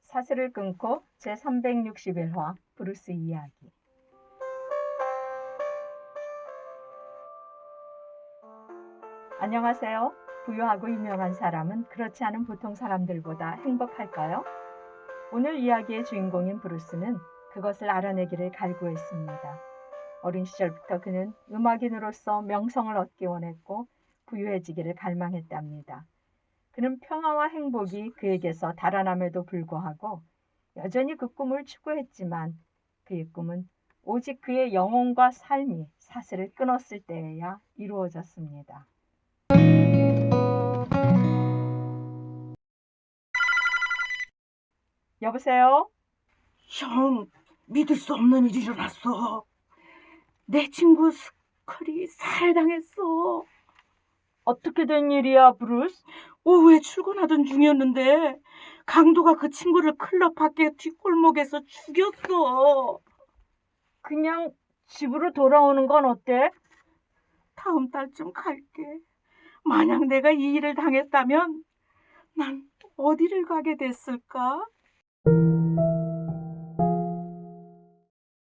사슬을 끊고 제361화 브루스 이야기. 안녕하세요. 부유하고 유명한 사람은 그렇지 않은 보통 사람들보다 행복할까요? 오늘 이야기의 주인공인 브루스는 그것을 알아내기를 갈구했습니다. 어린 시절부터 그는 음악인으로서 명성을 얻기 원했고 부유해지기를 갈망했답니다. 그는 평화와 행복이 그에게서 달아남에도 불구하고 여전히 그 꿈을 추구했지만 그의 꿈은 오직 그의 영혼과 삶이 사슬을 끊었을 때에야 이루어졌습니다. 여보세요? 형, 믿을 수 없는 일이 일어났어. 내 친구 스컬이 살해당했어. 어떻게 된 일이야, 브루스? 오후에 출근하던 중이었는데 강도가 그 친구를 클럽 밖에 뒷골목에서 죽였어. 그냥 집으로 돌아오는 건 어때? 다음 달쯤 갈게. 만약 내가 이 일을 당했다면 난 어디를 가게 됐을까?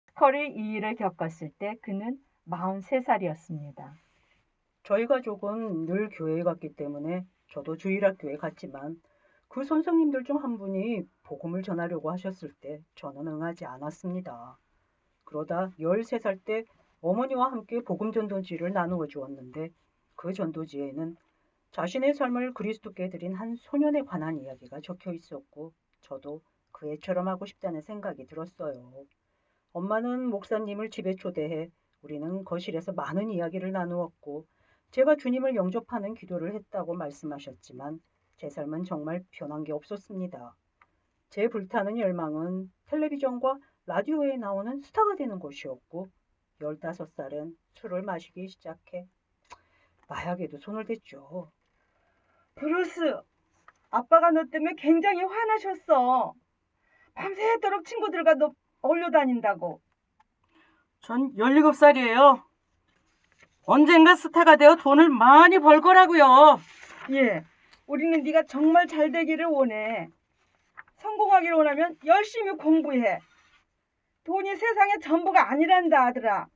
스컬이 이 일을 겪었을 때 그는 43살이었습니다. 저희 가족은 늘 교회에 갔기 때문에 저도 주일학교에 갔지만 그 선생님들 중 한 분이 복음을 전하려고 하셨을 때 저는 응하지 않았습니다. 그러다 13살 때 어머니와 함께 복음 전도지를 나누어 주었는데 그 전도지에는 자신의 삶을 그리스도께 드린 한 소년에 관한 이야기가 적혀 있었고 저도 그 애처럼 하고 싶다는 생각이 들었어요. 엄마는 목사님을 집에 초대해 우리는 거실에서 많은 이야기를 나누었고 제가 주님을 영접하는 기도를 했다고 말씀하셨지만 제 삶은 정말 변한 게 없었습니다. 제 불타는 열망은 텔레비전과 라디오에 나오는 스타가 되는 것이었고 15살엔 술을 마시기 시작해 마약에도 손을 댔죠. 브루스, 아빠가 너 때문에 굉장히 화나셨어. 밤새도록 친구들과 너 어울려 다닌다고. 전 17살이에요. 언젠가 스타가 되어 돈을 많이 벌 거라고요. 예, 우리는 네가 정말 잘 되기를 원해. 성공하기를 원하면 열심히 공부해. 돈이 세상의 전부가 아니란다, 아들아.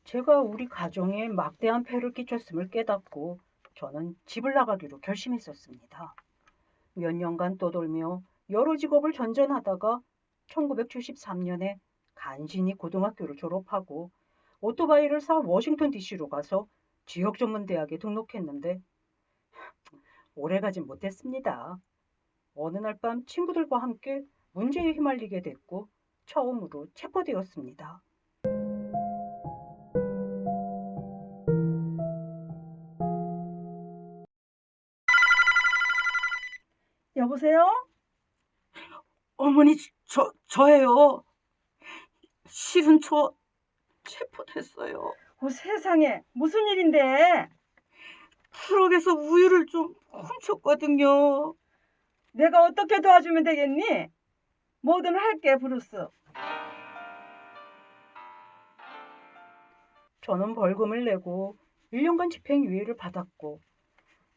제가 우리 가정에 막대한 폐를 끼쳤음을 깨닫고 저는 집을 나가기로 결심했었습니다. 몇 년간 떠돌며 여러 직업을 전전하다가 1973년에 간신히 고등학교를 졸업하고 오토바이를 사 워싱턴 DC로 가서 지역 전문 대학에 등록했는데 오래 가진 못했습니다. 어느 날 밤 친구들과 함께 문제에 휘말리게 됐고 처음으로 체포되었습니다. 여보세요? 어머니, 저예요. 실은 저 체포됐어요. 세상에, 무슨 일인데? 트럭에서 우유를 좀 훔쳤거든요. 내가 어떻게 도와주면 되겠니? 뭐든 할게, 브루스. 저는 벌금을 내고 1년간 집행유예를 받았고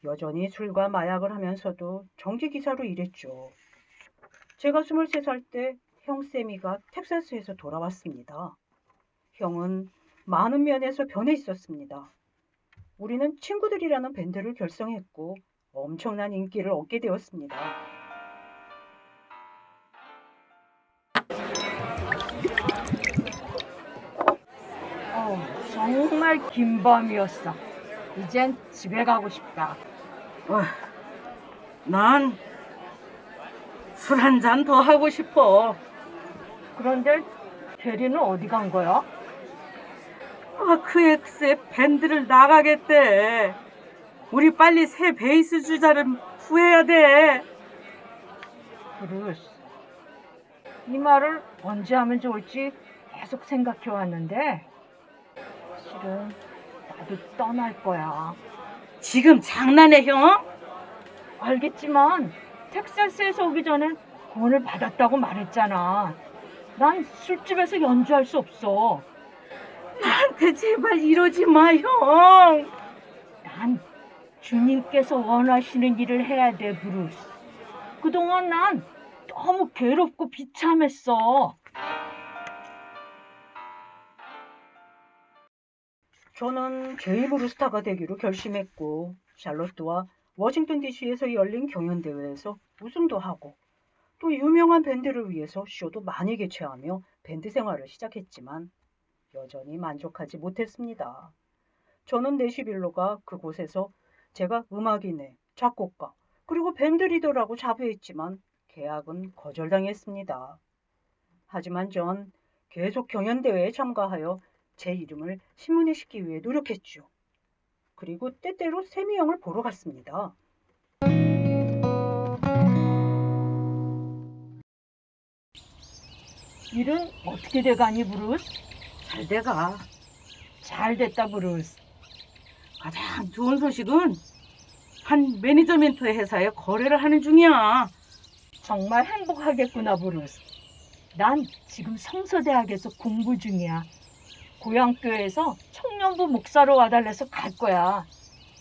여전히 술과 마약을 하면서도 정지기사로 일했죠. 제가 23살 때 형 세미가 텍사스에서 돌아왔습니다. 형은 많은 면에서 변해 있었습니다. 우리는 친구들이라는 밴드를 결성했고 엄청난 인기를 얻게 되었습니다. 정말 긴 밤이었어. 이젠 집에 가고 싶다. 난 술 한 잔 더 하고 싶어. 그런데 대리는 어디 간 거야? 그 엑스의 밴드를 나가겠대. 우리 빨리 새 베이스 주자를 구해야 돼. 브루스, 이 말을 언제 하면 좋을지 계속 생각해 왔는데 실은 나도 떠날 거야. 지금 장난해, 형? 알겠지만 텍사스에서 오기 전에 돈을 받았다고 말했잖아. 난 술집에서 연주할 수 없어. 나한테 제발 이러지 마, 형. 난 주님께서 원하시는 일을 해야 돼, 브루스. 그동안 난 너무 괴롭고 비참했어. 저는 제 입으로 스타가 되기로 결심했고 샬롯트와 워싱턴 DC에서 열린 경연대회에서 우승도 하고 또 유명한 밴드를 위해서 쇼도 많이 개최하며 밴드 생활을 시작했지만 여전히 만족하지 못했습니다. 저는 내시빌로가 그곳에서 제가 음악인의 작곡가 그리고 밴드 리더라고 자부했지만 계약은 거절당했습니다. 하지만 전 계속 경연대회에 참가하여 제 이름을 신문에 싣기 위해 노력했죠. 그리고 때때로 세미 형을 보러 갔습니다. 일은 어떻게 돼가니, 브루스? 잘 돼가. 잘 됐다, 브루스. 가장 좋은 소식은 한 매니저멘트 회사에 거래를 하는 중이야. 정말 행복하겠구나, 브루스. 난 지금 성서대학에서 공부 중이야. 고향교회에서 청년부 목사로 와달래서 갈 거야.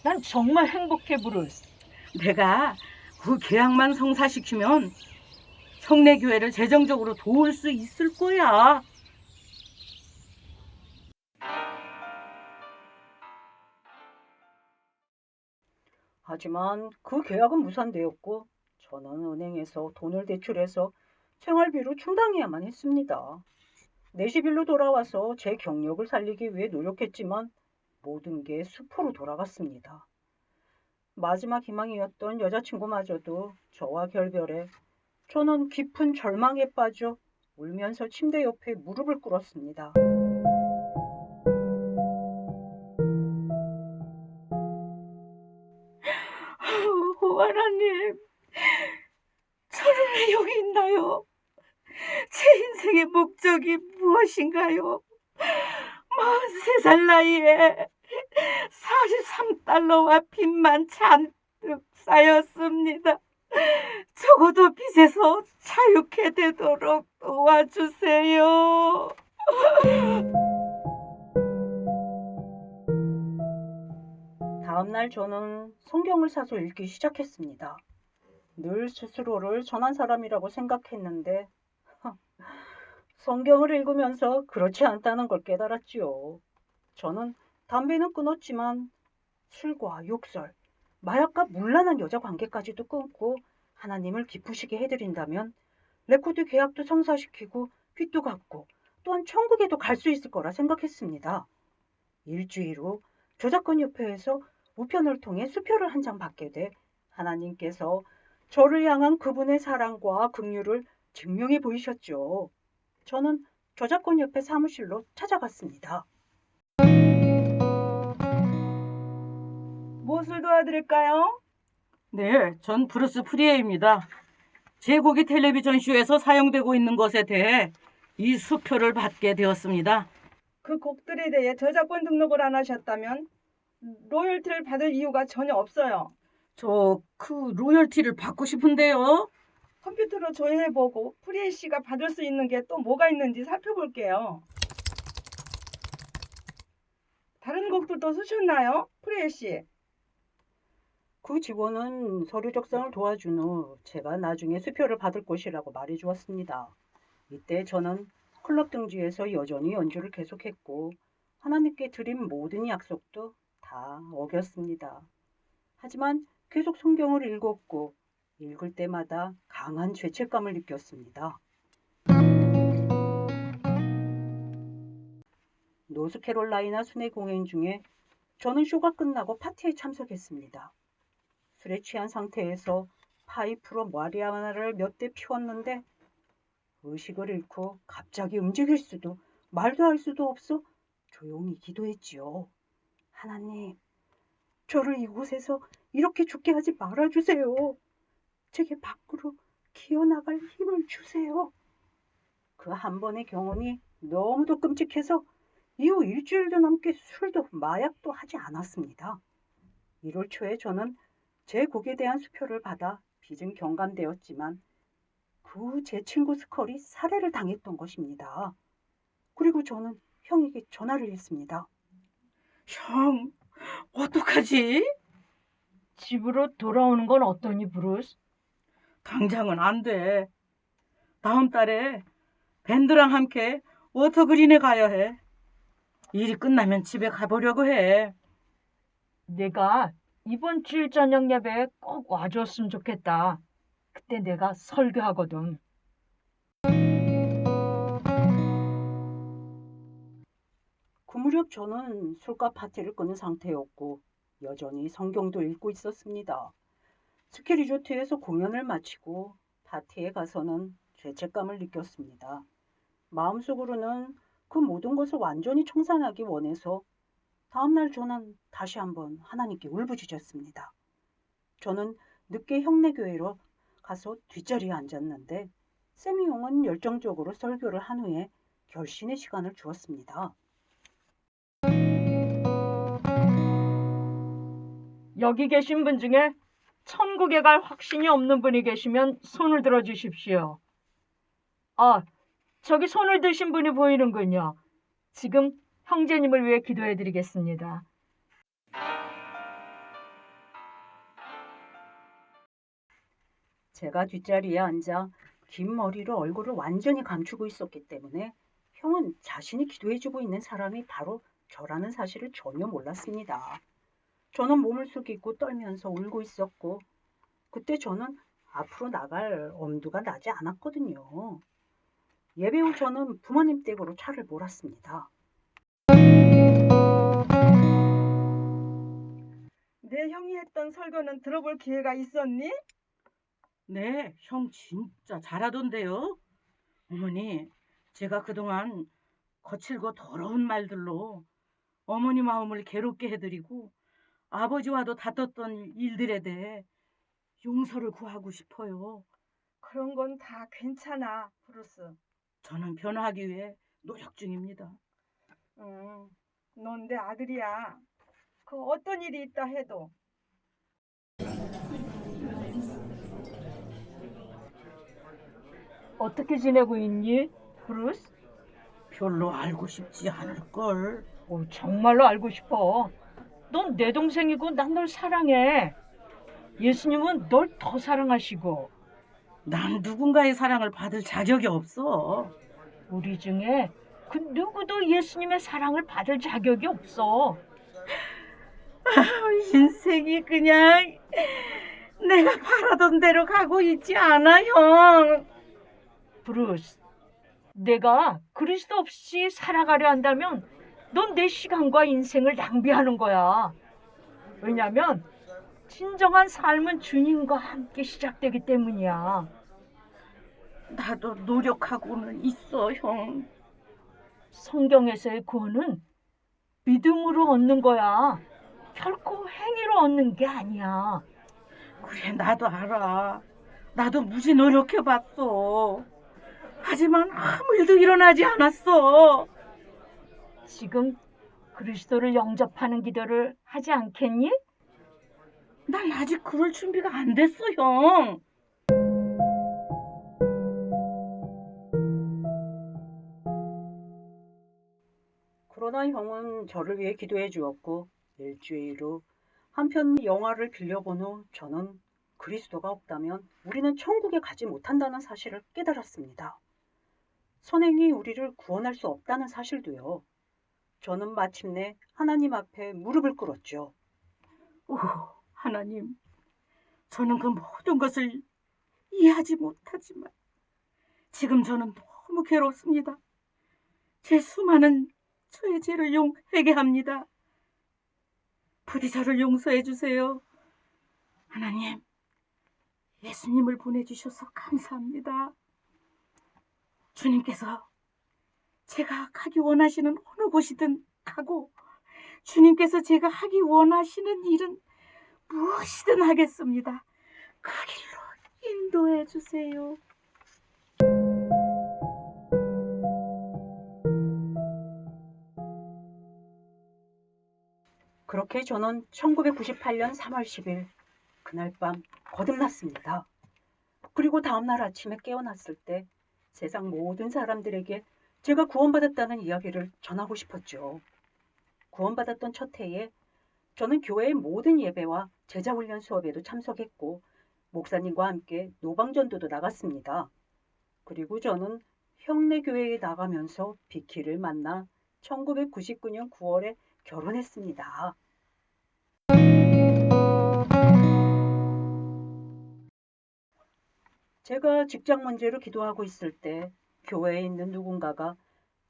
난 정말 행복해, 브루스. 내가 그 계약만 성사시키면 성내교회를 재정적으로 도울 수 있을 거야. 하지만 그 계약은 무산되었고 저는 은행에서 돈을 대출해서 생활비로 충당해야만 했습니다. 내시빌로 돌아와서 제 경력을 살리기 위해 노력했지만 모든 게 수포로 돌아갔습니다. 마지막 희망이었던 여자친구마저도 저와 결별해 저는 깊은 절망에 빠져 울면서 침대 옆에 무릎을 꿇었습니다. 하나님, 저는 왜 여기 있나요? 제 인생의 목적이 무엇인가요? 43살 나이에 43달러와 빚만 잔뜩 쌓였습니다. 적어도 빚에서 자유케 되도록 도와주세요. 다음날 저는 성경을 사서 읽기 시작했습니다. 늘 스스로를 선한 사람이라고 생각했는데 성경을 읽으면서 그렇지 않다는 걸 깨달았지요. 저는 담배는 끊었지만 술과 욕설, 마약과 문란한 여자 관계까지도 끊고 하나님을 기쁘시게 해드린다면 레코드 계약도 성사시키고 빚도 갚고 또한 천국에도 갈 수 있을 거라 생각했습니다. 일주일 후 저작권협회에서 우편을 통해 수표를 한 장 받게 돼 하나님께서 저를 향한 그분의 사랑과 긍휼을 증명해 보이셨죠. 저는 저작권협회 사무실로 찾아갔습니다. 무엇을 도와드릴까요? 네, 전 브루스 프리에입니다. 제 곡이 텔레비전 쇼에서 사용되고 있는 것에 대해 이 수표를 받게 되었습니다. 그 곡들에 대해 저작권 등록을 안 하셨다면 로열티를 받을 이유가 전혀 없어요. 저 그 로열티를 받고 싶은데요. 컴퓨터로 조회해보고 프리에 씨가 받을 수 있는 게 또 뭐가 있는지 살펴볼게요. 다른 곡들도 쓰셨나요? 프리에 씨. 그 직원은 서류 작성을 도와준 후 제가 나중에 수표를 받을 것이라고 말해주었습니다. 이때 저는 클럽 등지에서 여전히 연주를 계속했고 하나님께 드린 모든 약속도 다 어겼습니다. 하지만 계속 성경을 읽었고 읽을 때마다 강한 죄책감을 느꼈습니다. 노스캐롤라이나 순회 공연 중에 저는 쇼가 끝나고 파티에 참석했습니다. 술에 취한 상태에서 파이프로 마리아나를 몇 대 피웠는데 의식을 잃고 갑자기 움직일 수도 말도 할 수도 없어 조용히 기도했지요. 하나님, 저를 이곳에서 이렇게 죽게 하지 말아주세요. 제게 밖으로 기어나갈 힘을 주세요. 그 한 번의 경험이 너무도 끔찍해서 이후 일주일도 넘게 술도 마약도 하지 않았습니다. 1월 초에 저는 제 곡에 대한 수표를 받아 빚은 경감되었지만 그 후 제 친구 스컬이 살해를 당했던 것입니다. 그리고 저는 형에게 전화를 했습니다. 형, 어떡하지? 집으로 돌아오는 건 어떠니, 브루스? 당장은 안 돼. 다음 달에 밴드랑 함께 워터그린에 가야 해. 일이 끝나면 집에 가보려고 해. 내가 이번 주일 저녁 예배에 꼭 와줬으면 좋겠다. 그때 내가 설교하거든. 그 무렵 저는 술값 파티를 끄는 상태였고 여전히 성경도 읽고 있었습니다. 스키 리조트에서 공연을 마치고 파티에 가서는 죄책감을 느꼈습니다. 마음속으로는 그 모든 것을 완전히 청산하기 원해서 다음날 저는 다시 한번 하나님께 울부짖었습니다. 저는 늦게 형내교회로 가서 뒷자리에 앉았는데 세미 용은 열정적으로 설교를 한 후에 결신의 시간을 주었습니다. 여기 계신 분 중에 천국에 갈 확신이 없는 분이 계시면 손을 들어 주십시오. 아, 저기 손을 드신 분이 보이는군요. 지금 형제님을 위해 기도해 드리겠습니다. 제가 뒷자리에 앉아 긴 머리로 얼굴을 완전히 감추고 있었기 때문에 형은 자신이 기도해주고 있는 사람이 바로 저라는 사실을 전혀 몰랐습니다. 저는 몸을 숙이고 떨면서 울고 있었고 그때 저는 앞으로 나갈 엄두가 나지 않았거든요. 예배 후 저는 부모님 댁으로 차를 몰았습니다. 내 형이 했던 설교는 들어볼 기회가 있었니? 네, 형 진짜 잘하던데요. 어머니, 제가 그동안 거칠고 더러운 말들로 어머니 마음을 괴롭게 해드리고 아버지와도 다퉜던 일들에 대해 용서를 구하고 싶어요. 그런 건 다 괜찮아, 브루스. 저는 변화하기 위해 노력 중입니다. 넌 내 아들이야. 그 어떤 일이 있다 해도 어떻게 지내고 있니, 브루스? 별로 알고 싶지 않을걸. 정말로 알고 싶어. 넌 내 동생이고 난 널 사랑해. 예수님은 널 더 사랑하시고 난 누군가의 사랑을 받을 자격이 없어. 우리 중에 그 누구도 예수님의 사랑을 받을 자격이 없어. 인생이 그냥 내가 바라던 대로 가고 있지 않아, 형. 브루스, 내가 그리스도 없이 살아가려 한다면 넌 내 시간과 인생을 낭비하는 거야. 왜냐면 진정한 삶은 주님과 함께 시작되기 때문이야. 나도 노력하고는 있어, 형. 성경에서의 구원은 믿음으로 얻는 거야. 결코 행위로 얻는 게 아니야. 그래, 나도 알아. 나도 무지 노력해봤어. 하지만 아무 일도 일어나지 않았어. 지금 그리스도를 영접하는 기도를 하지 않겠니? 난 아직 그럴 준비가 안 됐어, 형. 그러나 형은 저를 위해 기도해 주었고 일주일 후 한편 영화를 빌려본 후 저는 그리스도가 없다면 우리는 천국에 가지 못한다는 사실을 깨달았습니다. 선행이 우리를 구원할 수 없다는 사실도요. 저는 마침내 하나님 앞에 무릎을 꿇었죠. 오, 하나님, 저는 그 모든 것을 이해하지 못하지만 지금 저는 너무 괴롭습니다. 제 수많은 저의 죄를 회개합니다. 부디 저를 용서해 주세요. 하나님, 예수님을 보내주셔서 감사합니다. 주님께서 제가 가기 원하시는 어느 곳이든 가고 주님께서 제가 하기 원하시는 일은 무엇이든 하겠습니다. 그 길로 인도해 주세요. 그렇게 저는 1998년 3월 10일 그날 밤 거듭났습니다. 그리고 다음날 아침에 깨어났을 때 세상 모든 사람들에게 제가 구원받았다는 이야기를 전하고 싶었죠. 구원받았던 첫 해에 저는 교회의 모든 예배와 제자훈련 수업에도 참석했고 목사님과 함께 노방전도도 나갔습니다. 그리고 저는 형내교회에 나가면서 비키를 만나 1999년 9월에 결혼했습니다. 제가 직장 문제로 기도하고 있을 때 교회에 있는 누군가가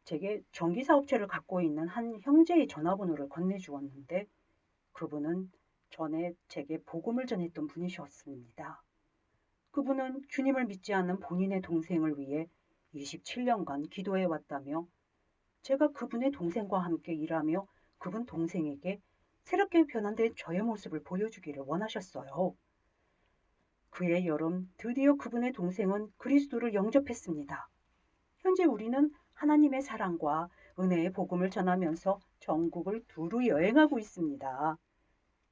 제게 전기사업체를 갖고 있는 한 형제의 전화번호를 건네주었는데 그분은 전에 제게 복음을 전했던 분이셨습니다. 그분은 주님을 믿지 않는 본인의 동생을 위해 27년간 기도해 왔다며 제가 그분의 동생과 함께 일하며 그분 동생에게 새롭게 변환된 저의 모습을 보여주기를 원하셨어요. 그해 여름 드디어 그분의 동생은 그리스도를 영접했습니다. 현재 우리는 하나님의 사랑과 은혜의 복음을 전하면서 전국을 두루 여행하고 있습니다.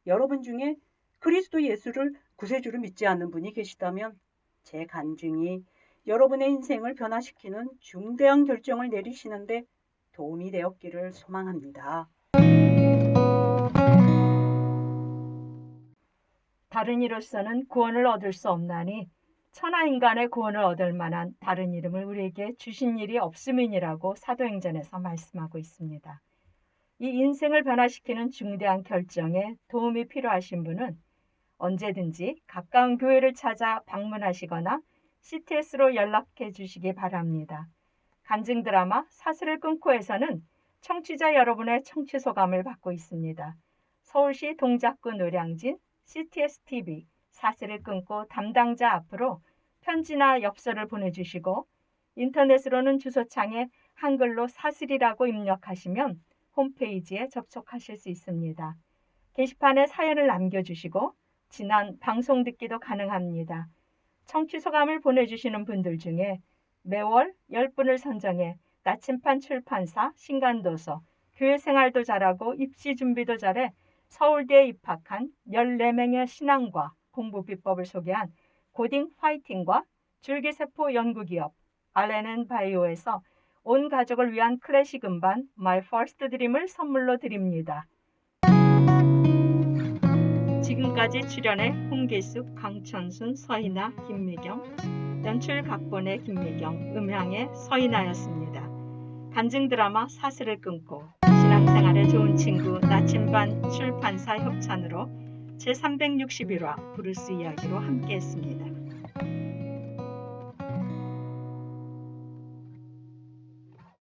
여러분 중에 그리스도 예수를 구세주로 믿지 않는 분이 계시다면 제 간증이 여러분의 인생을 변화시키는 중대한 결정을 내리시는데 도움이 되었기를 소망합니다. 다른 이로서는 구원을 얻을 수 없나니 천하 인간의 구원을 얻을 만한 다른 이름을 우리에게 주신 일이 없음이니라고 사도행전에서 말씀하고 있습니다. 이 인생을 변화시키는 중대한 결정에 도움이 필요하신 분은 언제든지 가까운 교회를 찾아 방문하시거나 CTS로 연락해 주시기 바랍니다. 간증 드라마 사슬을 끊고에서는 청취자 여러분의 청취 소감을 받고 있습니다. 서울시 동작구 노량진 CTS-TV 사슬을 끊고 담당자 앞으로 편지나 엽서를 보내주시고 인터넷으로는 주소창에 한글로 사슬이라고 입력하시면 홈페이지에 접속하실 수 있습니다. 게시판에 사연을 남겨주시고 지난 방송 듣기도 가능합니다. 청취 소감을 보내주시는 분들 중에 매월 10분을 선정해 나침반 출판사 신간도서 교회생활도 잘하고 입시 준비도 잘해 서울대에 입학한 14명의 신앙과 공부 비법을 소개한 고딩 화이팅과 줄기세포 연구기업 R&N바이오에서 온 가족을 위한 클래식 음반 My First Dream을 선물로 드립니다. 지금까지 출연해 홍길숙, 강천순, 서희나, 김미경, 연출 각본의 김미경, 음향의 서희나였습니다. 간증 드라마 사슬을 끊고 신앙생활에 좋은 친구 나침반 출판사 협찬으로 제361화 브루스 이야기로 함께했습니다.